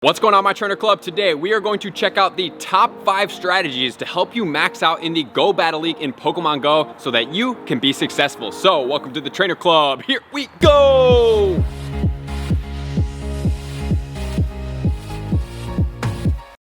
What's going on, my trainer club? Today we are going to check out the top 5 strategies to help you max out in the Go Battle League in Pokemon Go so that you can be successful. So welcome to the trainer club. Here we go.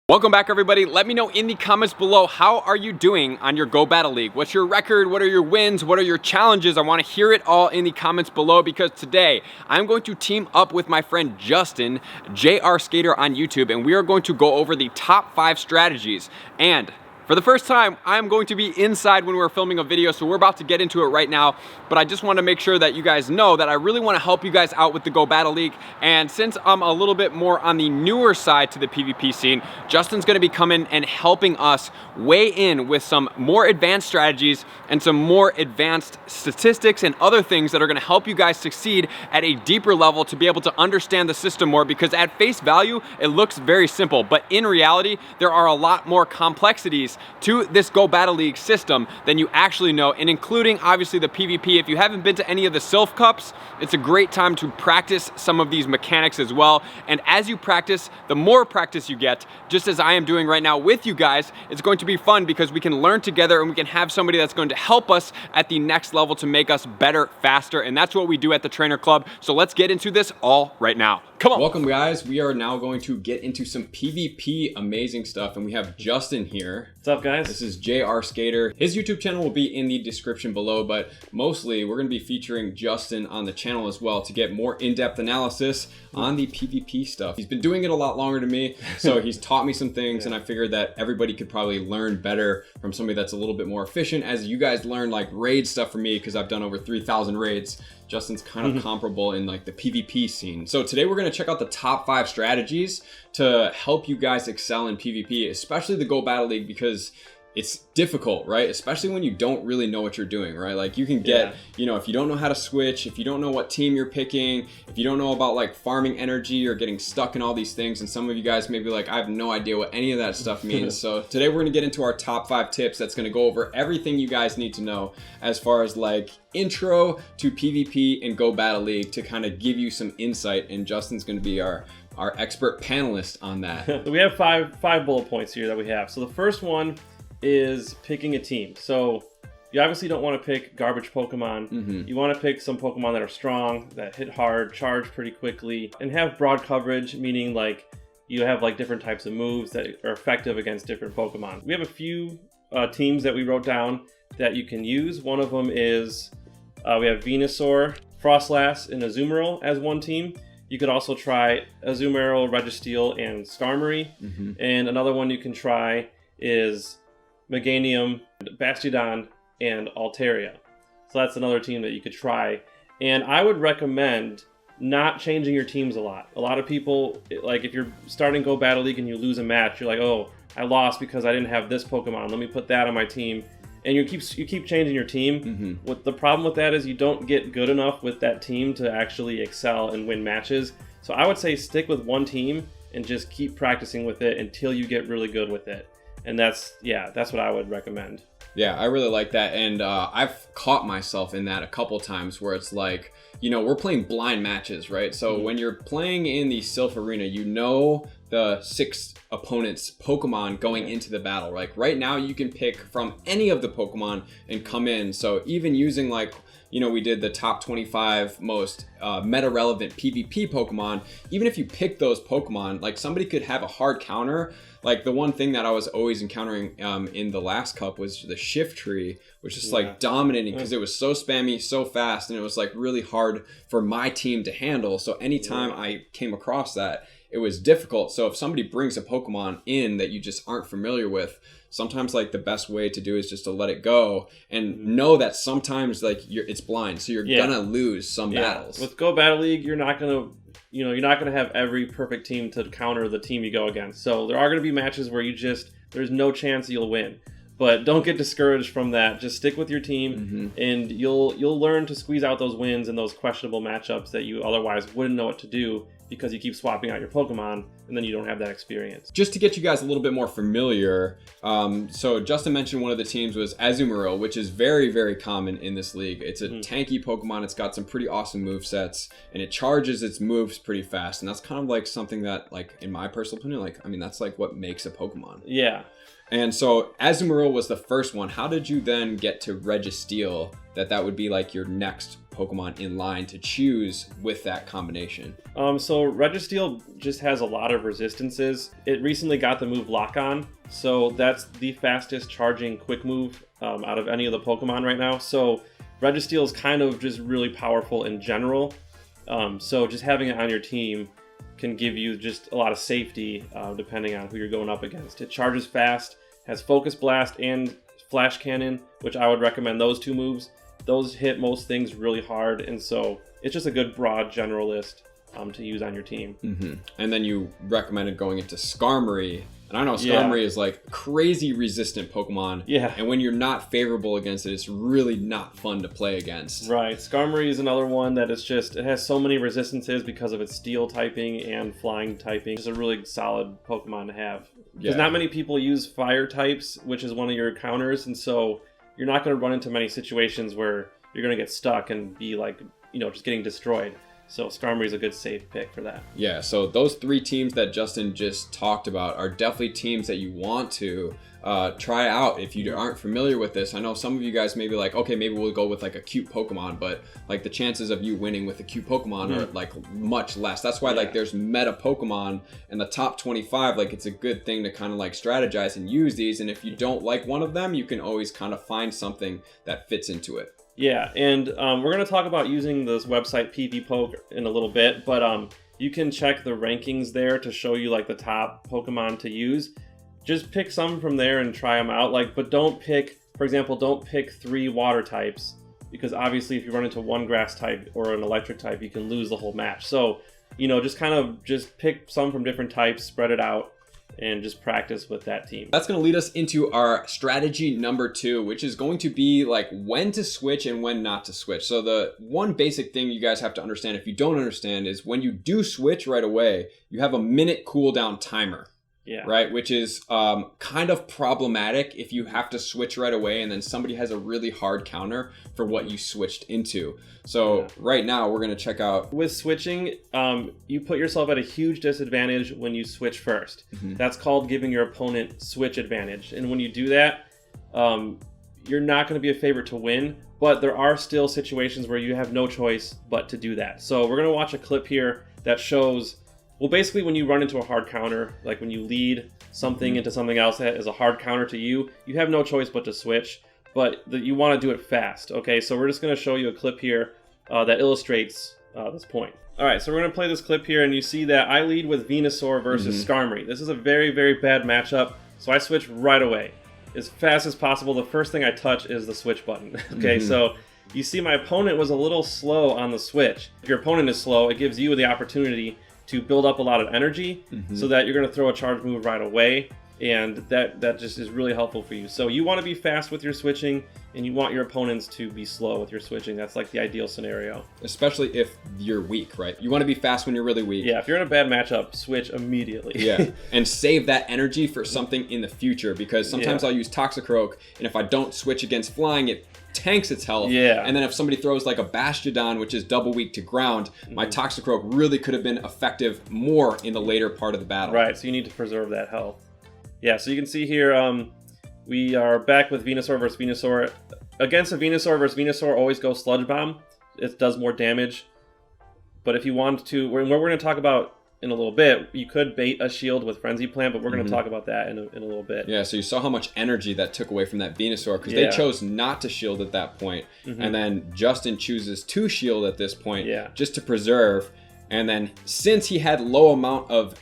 Welcome back, everybody. Let me know in the comments below, how are you doing on your Go Battle League? What's your record? What are your wins? What are your challenges? I want to hear it all in the comments below, because today I'm going to team up with my friend Justin, JR Skater on YouTube, and we are going to go over the top 5 strategies. And for the first time, I'm going to be inside when we're filming a video, so we're about to get into it right now. But I just want to make sure that you guys know that I really want to help you guys out with the Go Battle League. And since I'm a little bit more on the newer side to the PvP scene, Justin's going to be coming and helping us weigh in with some more advanced strategies and some more advanced statistics and other things that are going to help you guys succeed at a deeper level, to be able to understand the system more. Because at face value, it looks very simple, but in reality, there are a lot more complexities to this Go Battle League system than you actually know, and including obviously the PvP. If you haven't been to any of the Sylph Cups, it's a great time to practice some of these mechanics as well. And as you practice, the more practice you get, just as I am doing right now with you guys, it's going to be fun because we can learn together and we can have somebody that's going to help us at the next level to make us better, faster, and that's what we do at the Trainer Club. So let's get into this all right now. Come on. Welcome, guys. We are now going to get into some PvP amazing stuff, and we have Justin here. What's up, guys? This is JR Skater. His YouTube channel will be in the description below, but mostly we're going to be featuring Justin on the channel as well to get more in-depth analysis on the PvP stuff. He's been doing it a lot longer than me, so he's taught me some things, and I figured that everybody could probably learn better from somebody that's a little bit more efficient. As you guys learn like raid stuff from me, because I've done over 3,000 raids, Justin's kind of comparable in like the PvP scene. So today we're going to check out the top 5 strategies to help you guys excel in PvP, especially the Go Battle League, because it's difficult, right? Especially when you don't really know what you're doing, right? Like you can get, you know, if you don't know how to switch, if you don't know what team you're picking, if you don't know about like farming energy or getting stuck in all these things, and some of you guys may be like, I have no idea what any of that stuff means. So today we're gonna get into our top 5 tips that's gonna go over everything you guys need to know as far as like intro to PvP and Go Battle League, to kind of give you some insight, and Justin's gonna be our expert panelist on that. We have five bullet points here that we have. So the first one is picking a team. So you obviously don't want to pick garbage Pokemon. You want to pick some Pokemon that are strong, that hit hard, charge pretty quickly, and have broad coverage, meaning like you have like different types of moves that are effective against different Pokemon. We have a few teams that we wrote down that you can use. One of them is we have Venusaur, Frostlass, and Azumarill as one team. You could also try Azumarill, Registeel, and Skarmory. And another one you can try is Meganium, Bastiodon, and Altaria. So that's another team that you could try. And I would recommend not changing your teams a lot. A lot of people, like if you're starting Go Battle League and you lose a match, you're like, oh, I lost because I didn't have this Pokemon. Let me put that on my team. And you keep changing your team. What the problem with that is you don't get good enough with that team to actually excel and win matches. So I would say stick with one team and just keep practicing with it until you get really good with it. And that's what I would recommend. Yeah, I really like that. And I've caught myself in that a couple times where it's like, you know, we're playing blind matches, right? So when you're playing in the Sylph Arena, you know the 6 opponents' Pokemon going into the battle. Like right now, you can pick from any of the Pokemon and come in. So even using like, you know, we did the top 25 most meta-relevant PvP Pokemon. Even if you pick those Pokemon, like somebody could have a hard counter. Like the one thing that I was always encountering in the last cup was the Shift Tree, which is like dominating because it was so spammy, so fast, and it was like really hard for my team to handle. So anytime I came across that, it was difficult. So if somebody brings a Pokemon in that you just aren't familiar with, sometimes like the best way to do is just to let it go and know that sometimes like it's blind, so you're gonna lose some battles. With Go Battle League, you're not gonna have every perfect team to counter the team you go against. So there are gonna be matches where there's no chance you'll win. But don't get discouraged from that. Just stick with your team, and you'll learn to squeeze out those wins and those questionable matchups that you otherwise wouldn't know what to do because you keep swapping out your Pokemon. and then you don't have that experience. Just to get you guys a little bit more familiar, so Justin mentioned one of the teams was Azumarill, which is very, very common in this league. It's a tanky Pokemon. It's got some pretty awesome move sets, and it charges its moves pretty fast. And that's kind of like something that, like, in my personal opinion, like, I mean, that's like what makes a Pokemon. Yeah. And so Azumarill was the first one. How did you then get to Registeel, that would be like your next Pokemon in line to choose with that combination? So Registeel just has a lot of resistances. It recently got the move Lock On, so that's the fastest charging quick move out of any of the Pokemon right now. So Registeel is kind of just really powerful in general. So just having it on your team can give you just a lot of safety depending on who you're going up against. It charges fast, has Focus Blast and Flash Cannon, which I would recommend those two moves. Those hit most things really hard, and so it's just a good broad generalist to use on your team. And then you recommended going into Skarmory, and I know Skarmory is like crazy resistant Pokemon. Yeah. And when you're not favorable against it, it's really not fun to play against. Right. Skarmory is another one that is just, it has so many resistances because of its Steel typing and Flying typing. It's a really solid Pokemon to have. Because not many people use Fire types, which is one of your counters, and so you're not going to run into many situations where you're going to get stuck and be like, you know, just getting destroyed. So Skarmory is a good safe pick for that. Yeah, so those three teams that Justin just talked about are definitely teams that you want to try out if you aren't familiar with this. I know some of you guys may be like, okay, maybe we'll go with like a cute Pokemon, but like the chances of you winning with a cute Pokemon are like much less. That's why like there's meta Pokemon in the top 25. Like it's a good thing to kind of like strategize and use these. And if you don't like one of them, you can always kind of find something that fits into it. Yeah, and we're going to talk about using this website PvPoke in a little bit, but you can check the rankings there to show you like the top Pokemon to use. Just pick some from there and try them out. Like, but don't pick, for example, don't pick 3 water types, because obviously if you run into one grass type or an electric type, you can lose the whole match. So, you know, just pick some from different types, spread it out, and just practice with that team. That's going to lead us into our strategy number 2, which is going to be like when to switch and when not to switch. So the one basic thing you guys have to understand, if you don't understand, is when you do switch right away, you have a minute cooldown timer. Yeah. Right, which is kind of problematic if you have to switch right away and then somebody has a really hard counter for what you switched into. So right now we're going to check out. With switching, you put yourself at a huge disadvantage when you switch first. That's called giving your opponent switch advantage. And when you do that, you're not going to be a favorite to win, but there are still situations where you have no choice but to do that. So we're going to watch a clip here that shows, well, basically when you run into a hard counter, like when you lead something into something else that is a hard counter to you, you have no choice but to switch, but you want to do it fast. Okay, so we're just going to show you a clip here that illustrates this point. All right, so we're going to play this clip here, and you see that I lead with Venusaur versus Skarmory. This is a very, very bad matchup, so I switch right away. As fast as possible, the first thing I touch is the switch button. Okay, so you see my opponent was a little slow on the switch. If your opponent is slow, it gives you the opportunity to build up a lot of energy so that you're going to throw a charge move right away, and that just is really helpful for you. So you want to be fast with your switching, and you want your opponents to be slow with your switching. That's like the ideal scenario. Especially if you're weak, right? You want to be fast when you're really weak. Yeah, if you're in a bad matchup, switch immediately. Yeah, and save that energy for something in the future, because sometimes I'll use Toxicroak, and if I don't switch against flying, it tanks its health. Yeah. And then if somebody throws like a Bastiodon, which is double weak to ground, my Toxicroak really could have been effective more in the later part of the battle. Right, so you need to preserve that health. Yeah, so you can see here, we are back with Venusaur versus Venusaur. Against a Venusaur versus Venusaur, always go Sludge Bomb. It does more damage. But if you want to, what we're going to talk about in a little bit, you could bait a shield with Frenzy Plant, but we're going to talk about that in a little bit. Yeah, so you saw how much energy that took away from that Venusaur, because they chose not to shield at that point. And then Justin chooses to shield at this point just to preserve. And then since he had low amount of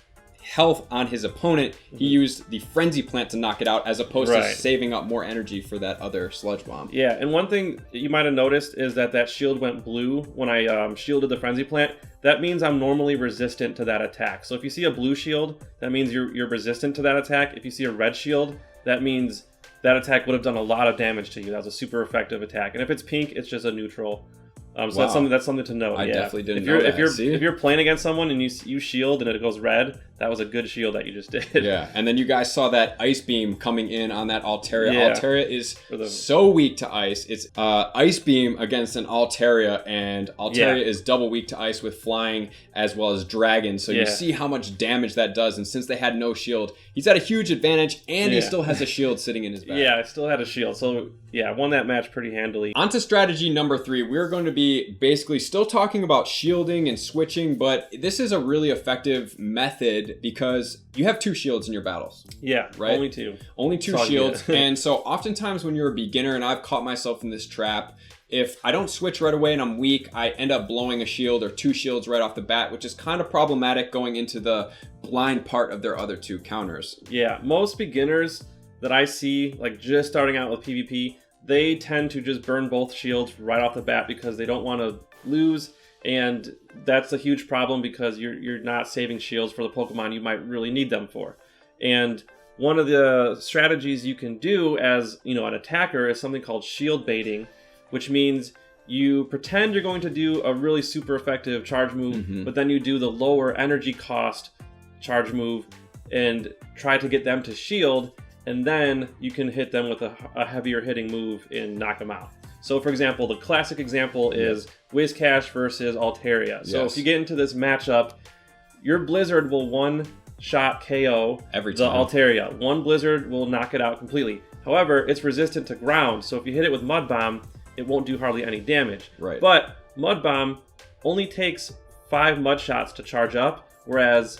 health on his opponent, he used the Frenzy Plant to knock it out, as opposed to saving up more energy for that other Sludge Bomb. Yeah, and one thing you might have noticed is that shield went blue when I shielded the Frenzy Plant. That means I'm normally resistant to that attack. So if you see a blue shield, that means you're resistant to that attack. If you see a red shield, that means that attack would have done a lot of damage to you. That was a super effective attack. And if it's pink, it's just a neutral. So that's something to note. I definitely didn't if know you're, that. If you're playing against someone and you shield and it goes red, that was a good shield that you just did. Yeah, and then you guys saw that ice beam coming in on that Altaria. Yeah. Altaria is so weak to ice. It's ice beam against an Altaria, and Altaria is double weak to ice with flying as well as dragon. So you see how much damage that does. And since they had no shield, he's at a huge advantage, and he still has a shield sitting in his back. Yeah, I still had a shield. So yeah, I won that match pretty handily. On to strategy number 3. We're going to be basically still talking about shielding and switching, but this is a really effective method because you have 2 shields in your battles. Yeah, right? Only 2. Only 2 shields. And so oftentimes when you're a beginner, and I've caught myself in this trap, if I don't switch right away and I'm weak, I end up blowing a shield or 2 shields right off the bat, which is kind of problematic going into the blind part of their other 2 counters. Yeah, most beginners that I see, like just starting out with PvP, they tend to just burn both shields right off the bat because they don't want to lose. And that's a huge problem because you're not saving shields for the Pokemon you might really need them for. And one of the strategies you can do as, an attacker is something called shield baiting, which means you pretend you're going to do a really super effective charge move, but then you do the lower energy cost charge move and try to get them to shield, and then you can hit them with a heavier hitting move and knock them out. So for example, the classic example is Whiscash versus Altaria. So if you get into this matchup, your Blizzard will one-shot KO every time. The Altaria. One Blizzard will knock it out completely. However, it's resistant to ground, so if you hit it with Mud Bomb, it won't do hardly any damage. Right. But Mud Bomb only takes 5 mud shots to charge up, whereas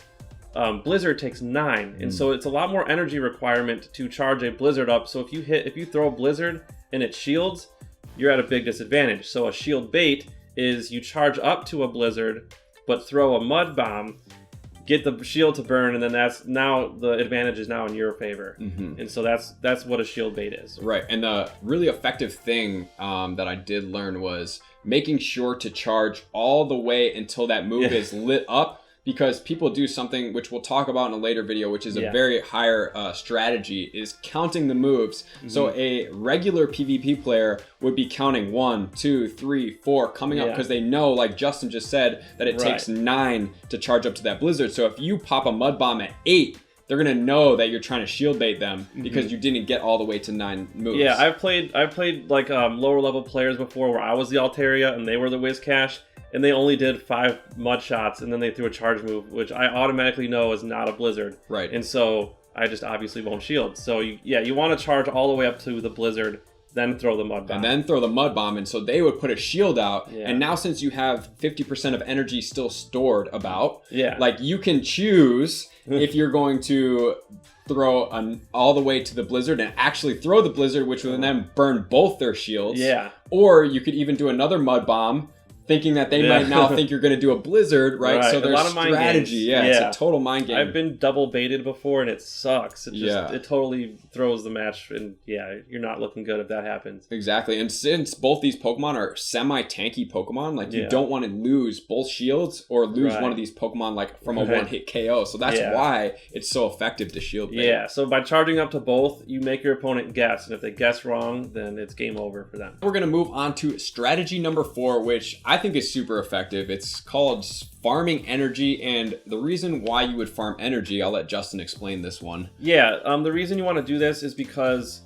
Blizzard takes 9. And so it's a lot more energy requirement to charge a Blizzard up. So if you throw a Blizzard and it shields, you're at a big disadvantage. So a shield bait is you charge up to a Blizzard, but throw a Mud Bomb, get the shield to burn, and then the advantage is now in your favor. And so that's what a shield bait is. Right, and the really effective thing that I did learn was making sure to charge all the way until that move is lit up, because people do something which we'll talk about in a later video, which is a very higher strategy, is counting the moves. So a regular PvP player would be counting 1, 2, 3, 4 coming up, because they know, like Justin just said, that it takes 9 to charge up to that Blizzard. So if you pop a Mud Bomb at 8, they're gonna know that you're trying to shield bait them because you didn't get all the way to 9 moves. Yeah, I've played like lower level players before where I was the Altaria and they were the Whiscash, and they only did 5 mud shots and then they threw a charge move, which I automatically know is not a Blizzard. Right. And so I just obviously won't shield. So you want to charge all the way up to the Blizzard, then throw the Mud Bomb. And then throw the Mud Bomb, and so they would put a shield out. And now since you have 50% of energy still stored about, like you can choose if you're going to throw all the way to the Blizzard and actually throw the Blizzard, which would then burn both their shields. Or you could even do another Mud Bomb, thinking that they might now think you're going to do a Blizzard, right? So there's strategy. It's a total mind game. I've been double baited before, and it sucks. It totally throws the match, and you're not looking good if that happens. Exactly. And since both these Pokemon are semi-tanky Pokemon, like you don't want to lose both shields or lose one of these Pokemon like from a one-hit KO. So that's why it's so effective to shield bait. Yeah, so by charging up to both, you make your opponent guess, and if they guess wrong, then it's game over for them. We're going to move on to strategy number 4, which I think is super effective. It's called farming energy, and the reason why you would farm energy, I'll let Justin explain this one. The reason you want to do this is because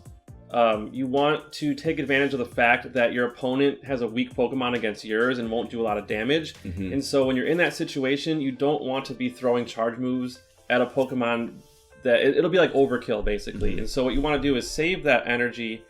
you want to take advantage of the fact that your opponent has a weak Pokemon against yours and won't do a lot of damage. And so when you're in that situation, you don't want to be throwing charge moves at a Pokemon that it'll be like overkill basically. And so what you want to do is save that energy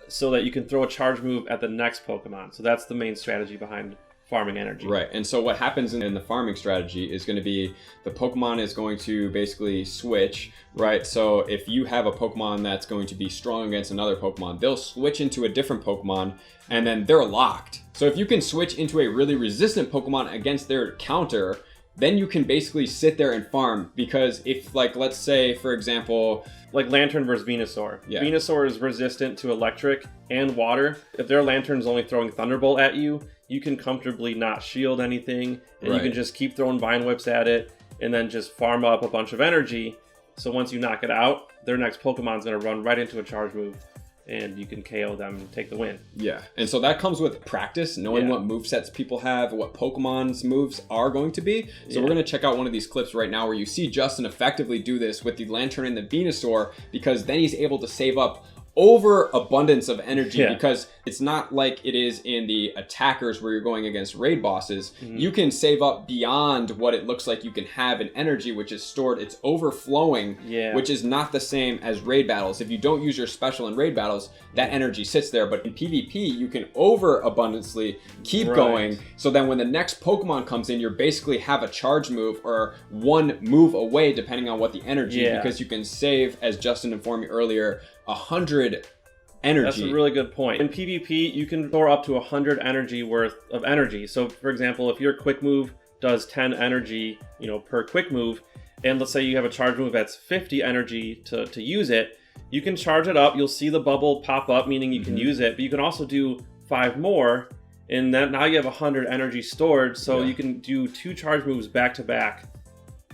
so that you can throw a charge move at the next Pokemon. So that's the main strategy behind farming energy. Right, and so what happens in the farming strategy is going to be the Pokemon is going to basically switch, right? So if you have a Pokemon that's going to be strong against another Pokemon, they'll switch into a different Pokemon, and then they're locked. So if you can switch into a really resistant Pokemon against their counter, then you can basically sit there and farm, because if, like, let's say, for example, like Lantern versus Venusaur. Venusaur is resistant to electric and water. If their Lantern's only throwing Thunderbolt at you, you can comfortably not shield anything, and you can just keep throwing Vine Whips at it, and then just farm up a bunch of energy. So once you knock it out, their next Pokemon's going to run right into a charge move. and you can KO them and take the win. Yeah, and so that comes with practice, knowing what movesets people have, what Pokemon's moves are going to be. So we're going to check out one of these clips right now where you see Justin effectively do this with the Lantern and the Venusaur, because then he's able to save up overabundance of energy, because it's not like it is in the attackers where you're going against raid bosses. You can save up beyond what it looks like you can have in energy, which is stored. It's overflowing, which is not the same as raid battles. If you don't use your special in raid battles, that energy sits there. But in PvP, you can overabundantly keep going. So then when the next Pokemon comes in, you basically have a charge move or one move away, depending on what the energy, because you can save, as Justin informed me earlier, 100 energy. That's a really good point. In PvP, you can store up to 100 energy worth of energy. So for example, if your quick move does 10 energy, you know, per quick move, and let's say you have a charge move that's 50 energy to use it, you can charge it up. You'll see the bubble pop up, meaning you can use it, but you can also do 5 more, and then now you have 100 energy stored, so you can do 2 charge moves back to back.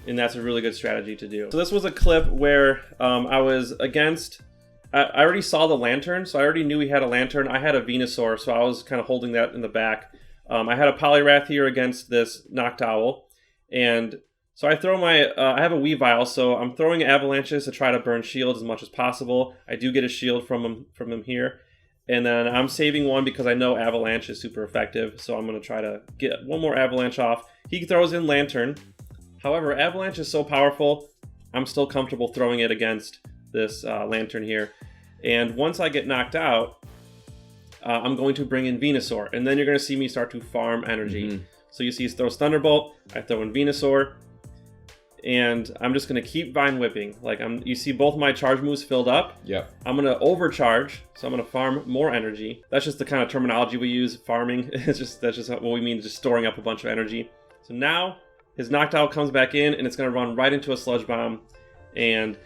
And that's a really good strategy to do. So this was a clip where I was against, I already saw the Lantern, so I already knew he had a Lantern. I had a Venusaur, so I was kind of holding that in the back. I had a Poliwrath here against this Noctowl, and so I throw my, I have a Weavile, so I'm throwing avalanches to try to burn shields as much as possible. I do get a shield from him here, and then I'm saving one because I know avalanche is super effective, so I'm going to try to get one more avalanche off. He throws in Lantern. However, avalanche is so powerful, I'm still comfortable throwing it against this Lantern here. And once I get knocked out, I'm going to bring in Venusaur, and then you're going to see me start to farm energy. So you see he throws Thunderbolt, I throw in Venusaur, and I'm just going to keep Vine Whipping. Like you see both my charge moves filled up. I'm going to overcharge, so I'm going to farm more energy. That's just the kind of terminology we use, farming. That's just what we mean, just storing up a bunch of energy. So now his Noctowl comes back in, and it's going to run right into a Sludge Bomb, and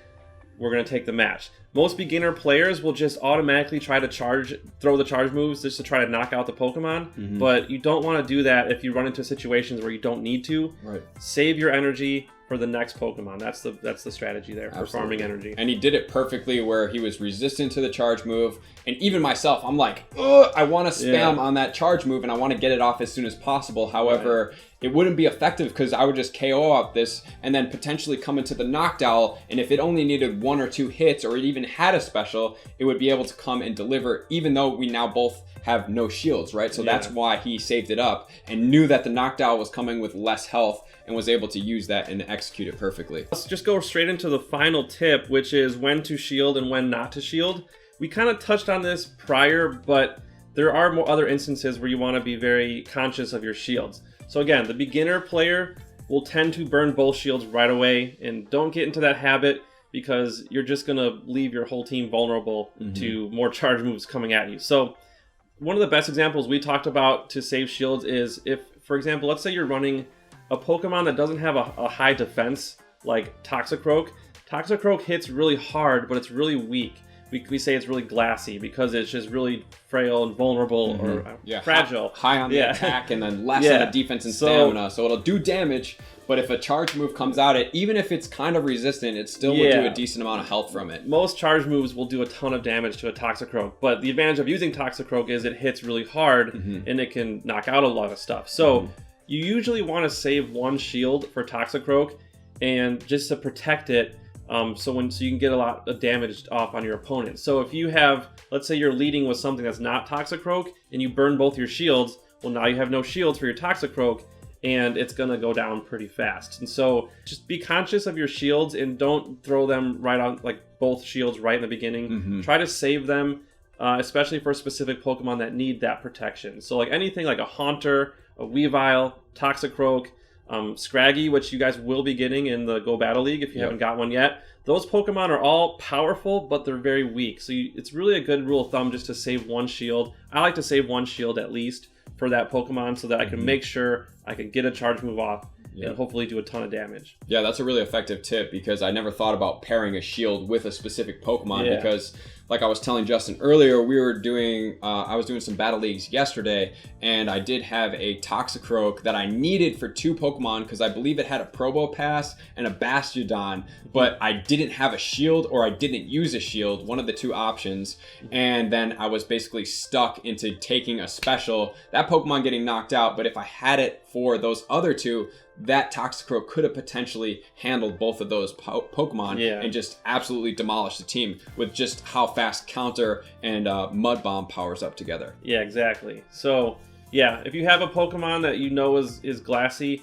we're going to take the match. Most beginner players will just automatically try to throw the charge moves just to try to knock out the Pokemon, but you don't want to do that if you run into situations where you don't need to. Save your energy for the next Pokemon. That's the strategy there for farming energy. And he did it perfectly where he was resistant to the charge move. And even myself, I'm like, ugh, I want to spam on that charge move and I want to get it off as soon as possible. However, it wouldn't be effective because I would just KO up this and then potentially come into the Noctowl. And if it only needed 1 or 2 hits, or it even had a special, it would be able to come and deliver, even though we now both have no shields, right? So that's why he saved it up and knew that the Noctowl was coming with less health and was able to use that and execute it perfectly. Let's just go straight into the final tip, which is when to shield and when not to shield. We kind of touched on this prior, but there are more other instances where you want to be very conscious of your shields. So again, the beginner player will tend to burn both shields right away, and don't get into that habit because you're just going to leave your whole team vulnerable to more charge moves coming at you. So one of the best examples we talked about to save shields is if, for example, let's say you're running a Pokemon that doesn't have a high defense, like Toxicroak. Toxicroak hits really hard, but it's really weak. We say it's really glassy because it's just really frail and vulnerable or fragile. High on the attack and then less on the defense and stamina. So it'll do damage, but if a charge move comes out, even if it's kind of resistant, it still will do a decent amount of health from it. Most charge moves will do a ton of damage to a Toxicroak, but the advantage of using Toxicroak is it hits really hard and it can knock out a lot of stuff. So you usually want to save 1 shield for Toxicroak and just to protect it. So you can get a lot of damage off on your opponent. So if you have, let's say you're leading with something that's not Toxicroak and you burn both your shields, well now you have no shields for your Toxicroak and it's going to go down pretty fast. And so just be conscious of your shields and don't throw them right on, like both shields right in the beginning. Try to save them, especially for specific Pokemon that need that protection. So like anything like a Haunter, a Weavile, Toxicroak, Scraggy, which you guys will be getting in the Go Battle League if you haven't got one yet. Those Pokemon are all powerful, but they're very weak. So it's really a good rule of thumb just to save 1 shield. I like to save 1 shield at least for that Pokemon so that I can make sure I can get a charge move off and hopefully do a ton of damage. Yeah, that's a really effective tip because I never thought about pairing a shield with a specific Pokemon because like I was telling Justin earlier, we were doing, I was doing some battle leagues yesterday, and I did have a Toxicroak that I needed for 2 Pokemon because I believe it had a Probo Pass and a Bastiodon, but I didn't have a shield, or I didn't use a shield, one of the 2 options, and then I was basically stuck into taking a special, that Pokemon getting knocked out, but if I had it for those other 2, that Toxicroak could have potentially handled both of those Pokemon and just absolutely demolished the team with just how fast Counter and Mud Bomb powers up together. Yeah, exactly. So yeah, if you have a Pokemon that you know is glassy,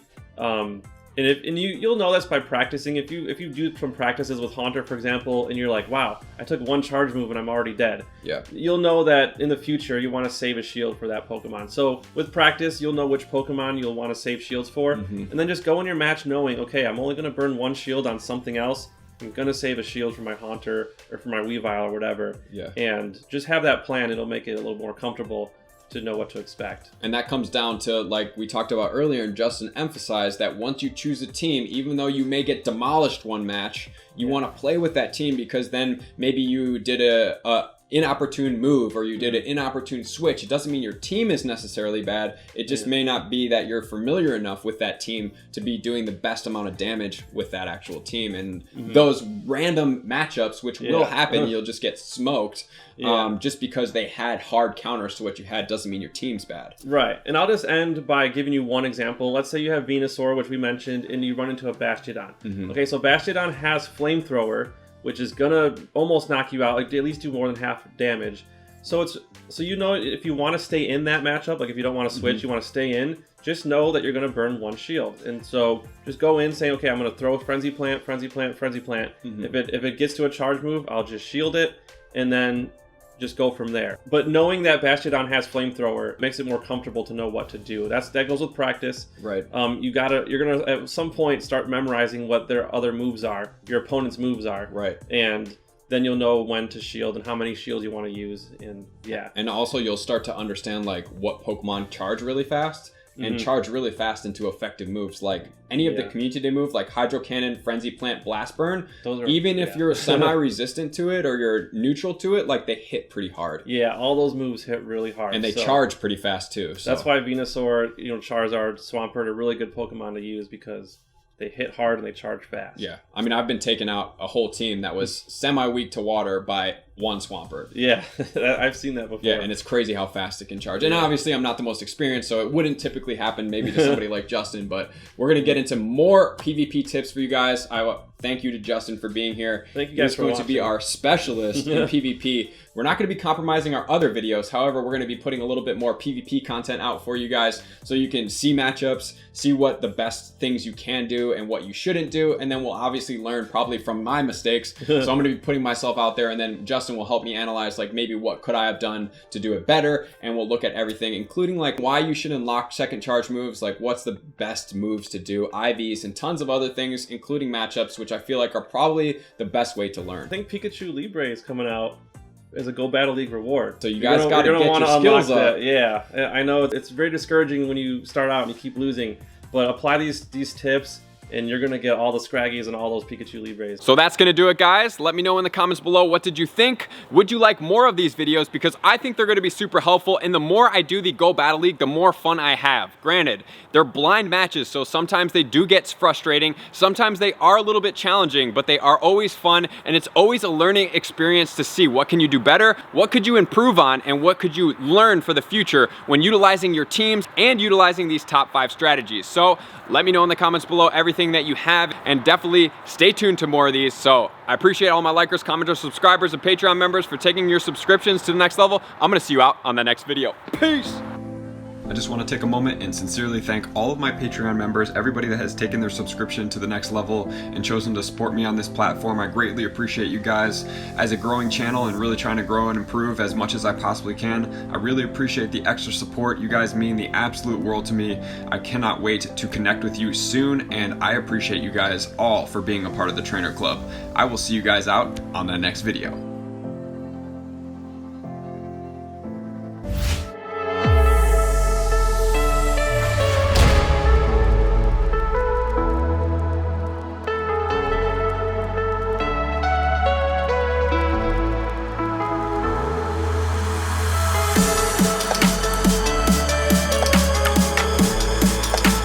and you'll know this by practicing. If you do some practices with Haunter, for example, and you're like, wow, I took 1 charge move and I'm already dead. Yeah. You'll know that in the future you want to save a shield for that Pokemon. So with practice, you'll know which Pokemon you'll want to save shields for, and then just go in your match knowing, okay, I'm only going to burn 1 shield on something else. I'm going to save a shield for my Haunter or for my Weavile or whatever. Yeah. And just have that plan. It'll make it a little more comfortable to know what to expect. And that comes down to, like we talked about earlier, and Justin emphasized, that once you choose a team, even though you may get demolished one match, you want to play with that team, because then maybe you did a inopportune move, or you did an inopportune switch. It doesn't mean your team is necessarily bad. It just may not be that you're familiar enough with that team to be doing the best amount of damage with that actual team. And those random matchups, which will happen, you'll just get smoked. Just because they had hard counters to what you had doesn't mean your team's bad. Right. And I'll just end by giving you one example. Let's say you have Venusaur, which we mentioned, and you run into a Bastiodon. Okay, so Bastiodon has Flamethrower, which is gonna almost knock you out, like at least do more than half damage. So you know, if you want to stay in that matchup, like if you don't want to switch, you want to stay in, just know that you're gonna burn 1 shield. And so just go in saying, okay, I'm gonna throw Frenzy Plant, Frenzy Plant, Frenzy Plant. If it gets to a charge move, I'll just shield it, and then just go from there. But knowing that Bastiodon has Flamethrower makes it more comfortable to know what to do. That goes with practice. Right. You're gonna at some point start memorizing what their other moves are, your opponent's moves are. Right. And then you'll know when to shield and how many shields you want to use. And yeah. And also you'll start to understand like what Pokemon charge really fast. And charge really fast into effective moves, like any of the community day moves, like Hydro Cannon, Frenzy Plant, Blast Burn. Even if you're semi-resistant to it or you're neutral to it, like they hit pretty hard. Yeah, all those moves hit really hard, and they charge pretty fast too. So that's why Venusaur, Charizard, Swampert are really good Pokemon to use, because they hit hard and they charge fast. Yeah, I mean, I've been taking out a whole team that was semi-weak to water by 1 Swampert. Yeah, I've seen that before. Yeah, and it's crazy how fast it can charge. And obviously, I'm not the most experienced, so it wouldn't typically happen maybe to somebody like Justin, but we're going to get into more PvP tips for you guys. I thank you to Justin for being here. Thank you guys for watching. He's going to be our specialist in PvP. We're not going to be compromising our other videos. However, we're going to be putting a little bit more PvP content out for you guys, so you can see matchups, see what the best things you can do and what you shouldn't do, and then we'll obviously learn probably from my mistakes. So I'm going to be putting myself out there, and then Justin will help me analyze like maybe what could I have done to do it better, and we'll look at everything, including like why you should unlock second charge moves, like what's the best moves to do, IVs, and tons of other things, including matchups, which I feel like are probably the best way to learn. I think Pikachu Libre is coming out as a Go Battle League reward. So you guys got to get your skills up. That. Yeah, I know it's very discouraging when you start out and you keep losing, but apply these tips, and you're going to get all the Scraggies and all those Pikachu Libres. So that's going to do it, guys. Let me know in the comments below, what did you think? Would you like more of these videos? Because I think they're going to be super helpful, and the more I do the Go Battle League, the more fun I have. Granted, they're blind matches, so sometimes they do get frustrating. Sometimes they are a little bit challenging, but they are always fun, and it's always a learning experience to see what can you do better, what could you improve on, and what could you learn for the future when utilizing your teams and utilizing these top 5 strategies. So let me know in the comments below everything that you have, and definitely stay tuned to more of these. So I appreciate all my likers, commenters, subscribers, and Patreon members for taking your subscriptions to the next level. I'm gonna see you out on the next video. Peace! I just want to take a moment and sincerely thank all of my Patreon members, everybody that has taken their subscription to the next level and chosen to support me on this platform. I greatly appreciate you guys. As a growing channel and really trying to grow and improve as much as I possibly can, I really appreciate the extra support. You guys mean the absolute world to me. I cannot wait to connect with you soon, and I appreciate you guys all for being a part of the Trainer Club. I will see you guys out on the next video.